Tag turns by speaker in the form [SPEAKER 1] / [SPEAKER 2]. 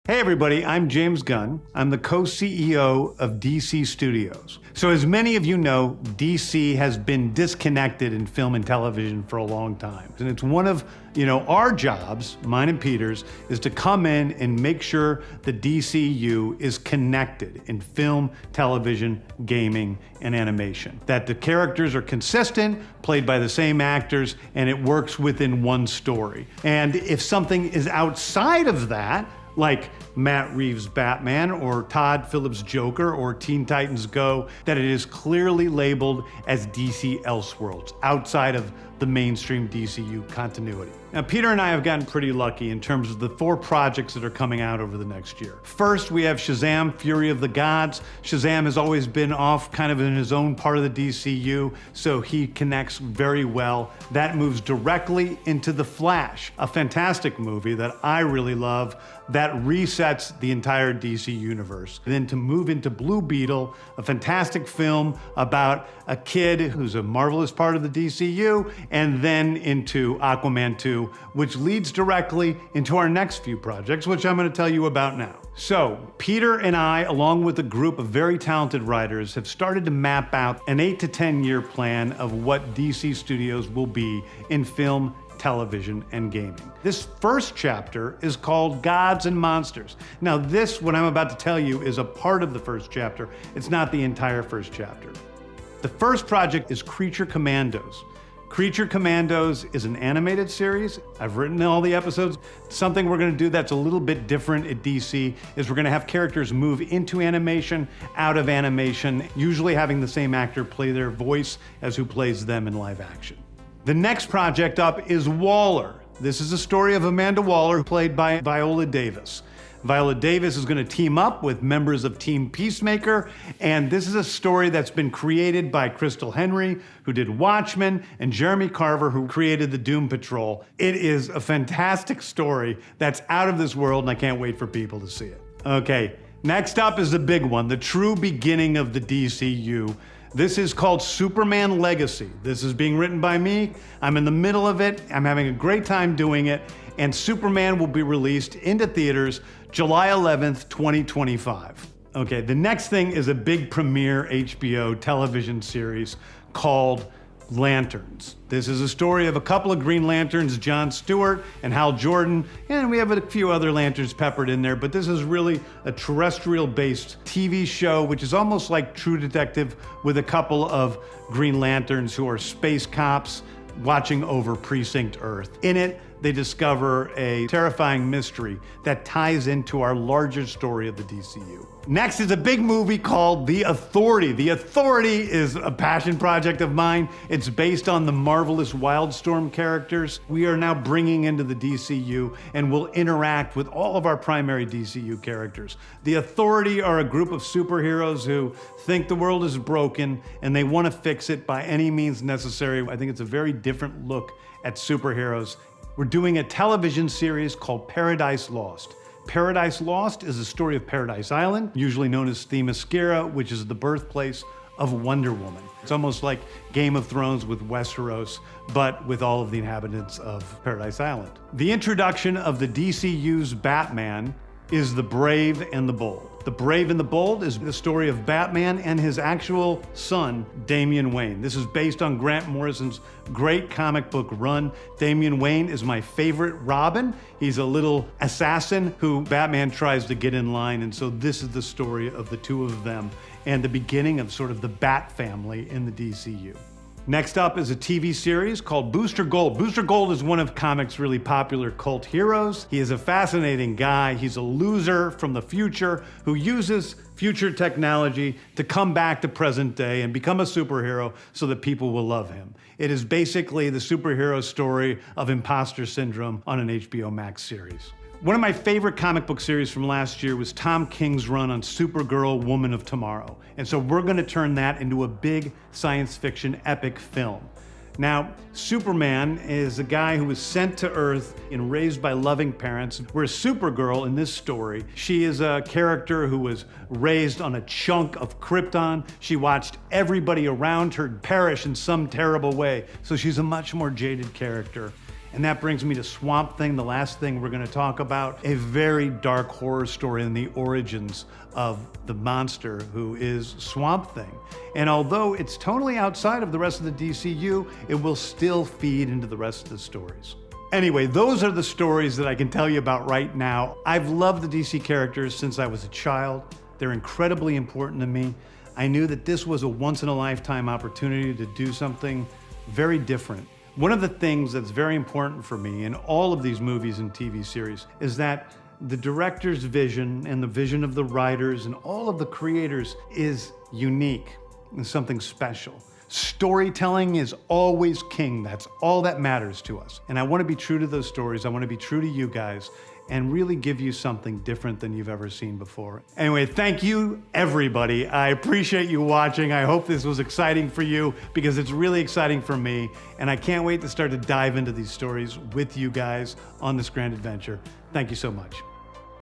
[SPEAKER 1] Hey everybody, I'm James Gunn. I'm the co-CEO of DC Studios. So as many of you know, DC has been disconnected in film and television for a long time. And it's one of, our jobs, mine and Peter's, is to come in and make sure the DCU is connected in film, television, gaming, and animation. That the characters are consistent, played by the same actors, and it works within one story. And if something is outside of that, like Matt Reeves' Batman or Todd Phillips' Joker or Teen Titans Go, that it is clearly labeled as DC Elseworlds, outside of the mainstream DCU continuity. Now, Peter and I have gotten pretty lucky in terms of the 4 projects that are coming out over the next year. First, we have Shazam! Fury of the Gods. Shazam has always been off kind of in his own part of the DCU, so he connects very well. That moves directly into The Flash, a fantastic movie that I really love that resets the entire DC universe. Then to move into Blue Beetle, a fantastic film about a kid who's a marvelous part of the DCU, and then into Aquaman 2, which leads directly into our next few projects, which I'm going to tell you about now. So, Peter and I, along with a group of very talented writers, have started to map out an 8 to 10 year plan of what DC Studios will be in film, television, and gaming. This first chapter is called Gods and Monsters. Now this, what I'm about to tell you, is a part of the first chapter. It's not the entire first chapter. The first project is Creature Commandos. Creature Commandos is an animated series. I've written all the episodes. Something we're gonna do that's a little bit different at DC is we're gonna have characters move into animation, out of animation, usually having the same actor play their voice as who plays them in live action. The next project up is Waller. This is a story of Amanda Waller, played by Viola Davis. Viola Davis is going to team up with members of Team Peacemaker, and this is a story that's been created by Crystal Henry, who did Watchmen, and Jeremy Carver, who created the Doom Patrol. It is a fantastic story that's out of this world, and I can't wait for people to see it. Okay, next up is the big one, the true beginning of the DCU. This is called Superman Legacy. This is being written by me. I'm in the middle of it. I'm having a great time doing it. And Superman will be released into theaters July 11th, 2025. Okay, the next thing is a big premiere HBO television series called Lanterns. This is a story of a couple of Green Lanterns, John Stewart and Hal Jordan, and we have a few other Lanterns peppered in there, but this is really a terrestrial-based TV show, which is almost like True Detective with a couple of Green Lanterns who are space cops watching over Precinct Earth. In it, they discover a terrifying mystery that ties into our larger story of the DCU. Next is a big movie called The Authority. The Authority is a passion project of mine. It's based on the marvelous Wildstorm characters we are now bringing into the DCU and will interact with all of our primary DCU characters. The Authority are a group of superheroes who think the world is broken and they want to fix it by any means necessary. I think it's a very different look at superheroes. We're doing a television series called Paradise Lost. Paradise Lost is the story of Paradise Island, usually known as Themyscira, which is the birthplace of Wonder Woman. It's almost like Game of Thrones with Westeros, but with all of the inhabitants of Paradise Island. The introduction of the DCU's Batman is The Brave and the Bold. The Brave and the Bold is the story of Batman and his actual son, Damian Wayne. This is based on Grant Morrison's great comic book run. Damian Wayne is my favorite Robin. He's a little assassin who Batman tries to get in line, and so this is the story of the two of them and the beginning of sort of the Bat family in the DCU. Next up is a TV series called Booster Gold. Booster Gold is one of comics' really popular cult heroes. He is a fascinating guy. He's a loser from the future who uses future technology to come back to present day and become a superhero so that people will love him. It is basically the superhero story of imposter syndrome on an HBO Max series. One of my favorite comic book series from last year was Tom King's run on Supergirl, Woman of Tomorrow. And so we're gonna turn that into a big science fiction epic film. Now, Superman is a guy who was sent to Earth and raised by loving parents, whereas Supergirl in this story, she is a character who was raised on a chunk of Krypton. She watched everybody around her perish in some terrible way, so she's a much more jaded character. And that brings me to Swamp Thing, the last thing we're gonna talk about, a very dark horror story in the origins of the monster who is Swamp Thing. And although it's totally outside of the rest of the DCU, it will still feed into the rest of the stories. Anyway, those are the stories that I can tell you about right now. I've loved the DC characters since I was a child. They're incredibly important to me. I knew that this was a once-in-a-lifetime opportunity to do something very different. One of the things that's very important for me in all of these movies and TV series is that the director's vision and the vision of the writers and all of the creators is unique and something special. Storytelling is always king. That's all that matters to us. And I want to be true to those stories. I want to be true to you guys and really give you something different than you've ever seen before. Anyway, thank you, everybody. I appreciate you watching. I hope this was exciting for you because it's really exciting for me. And I can't wait to start to dive into these stories with you guys on this grand adventure. Thank you so much.